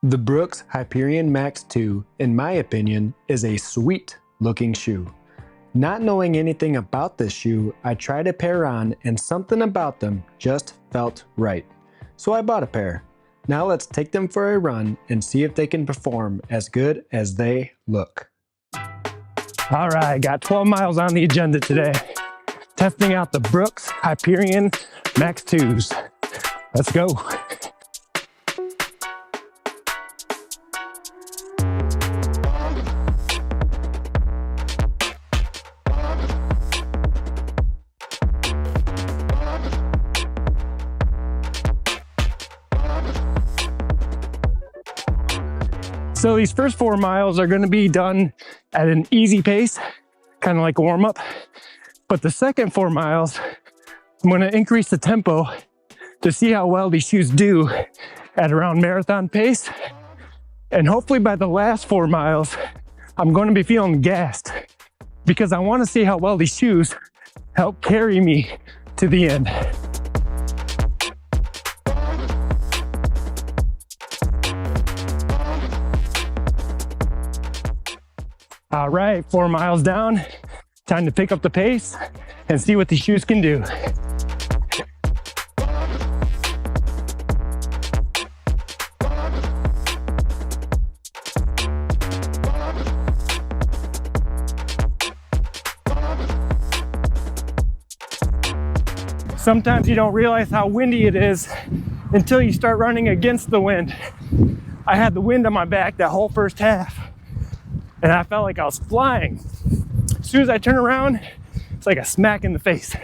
The Brooks Hyperion Max 2, in my opinion, is a sweet looking shoe. Not knowing anything about this shoe, I tried a pair on and something about them just felt right. So I bought a pair. Now let's take them for a run and see if they can perform as good as they look. All right, got 12 miles on the agenda today. Testing out the Brooks Hyperion Max 2s. Let's go. So these first 4 miles are going to be done at an easy pace, kind of like a warm up. But the second 4 miles, I'm going to increase the tempo to see how well these shoes do at around marathon pace. And hopefully by the last 4 miles, I'm going to be feeling gassed because I want to see how well these shoes help carry me to the end. All right, 4 miles down, time to pick up the pace and see what these shoes can do. Sometimes you don't realize how windy it is until you start running against the wind. I had the wind on my back that whole first half, and I felt like I was flying. As soon as I turn around, it's like a smack in the face.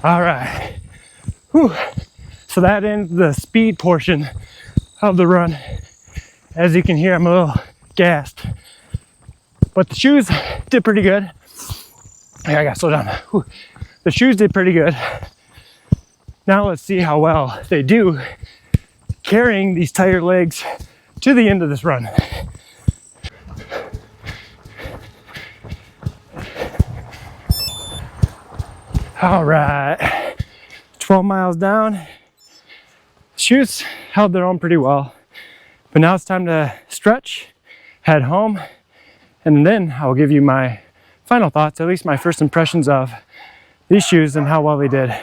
All right. Whew. So that ends the speed portion of the run. As you can hear, I'm a little gassed. But the shoes did pretty good. I gotta slow down. Whew. The shoes did pretty good. Now let's see how well they do carrying these tired legs to the end of this run. All right, 12 miles down. Shoes held their own pretty well, but now it's time to stretch, head home, and then I'll give you my final thoughts, at least my first impressions of these shoes and how well they did.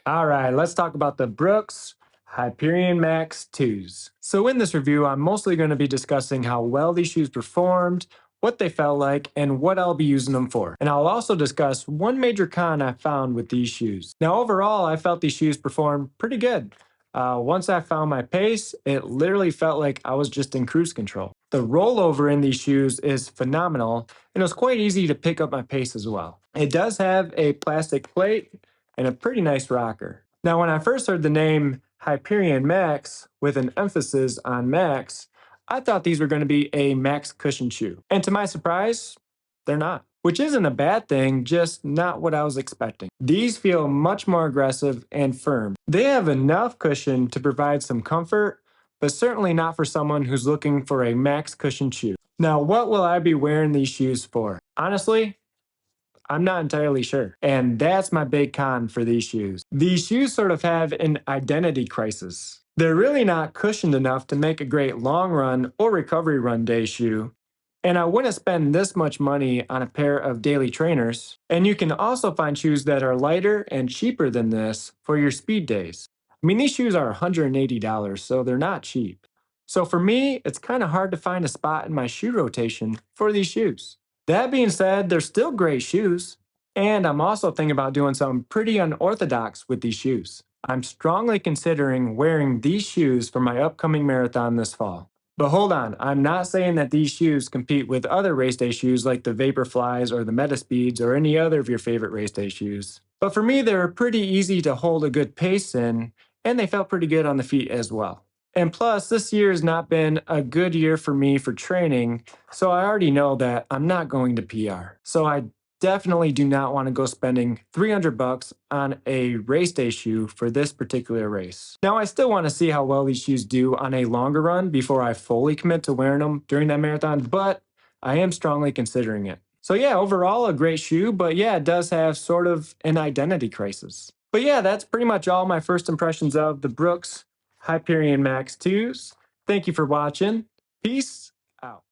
All right, let's talk about the Brooks Hyperion Max 2s. So in this review, I'm mostly going to be discussing how well these shoes performed, what they felt like, and what I'll be using them for. And I'll also discuss one major con I found with these shoes. Now overall, I felt these shoes performed pretty good. Once I found my pace, it literally felt like I was just in cruise control. The rollover in these shoes is phenomenal, and it was quite easy to pick up my pace as well. It does have a plastic plate and a pretty nice rocker. Now when I first heard the name Hyperion Max, with an emphasis on max, I thought these were going to be a max cushion shoe. And to my surprise, they're not. Which isn't a bad thing, just not what I was expecting. These feel much more aggressive and firm. They have enough cushion to provide some comfort, but certainly not for someone who's looking for a max cushion shoe. Now, what will I be wearing these shoes for? Honestly, I'm not entirely sure. And that's my big con for these shoes. These shoes sort of have an identity crisis. They're really not cushioned enough to make a great long run or recovery run day shoe. And I wouldn't spend this much money on a pair of daily trainers. And you can also find shoes that are lighter and cheaper than this for your speed days. I mean, these shoes are $180, so they're not cheap. So for me, it's kind of hard to find a spot in my shoe rotation for these shoes. That being said, they're still great shoes, and I'm also thinking about doing something pretty unorthodox with these shoes. I'm strongly considering wearing these shoes for my upcoming marathon this fall. But hold on, I'm not saying that these shoes compete with other race day shoes like the Vaporflies or the Metaspeeds or any other of your favorite race day shoes. But for me, they were pretty easy to hold a good pace in, and they felt pretty good on the feet as well. And plus, this year has not been a good year for me for training, so I already know that I'm not going to PR. So I definitely do not want to go spending $300 on a race day shoe for this particular race. Now, I still want to see how well these shoes do on a longer run before I fully commit to wearing them during that marathon, but I am strongly considering it. So yeah, overall a great shoe, but yeah, it does have sort of an identity crisis. But yeah, that's pretty much all my first impressions of the Brooks Hyperion Max 2s. Thank you for watching. Peace out.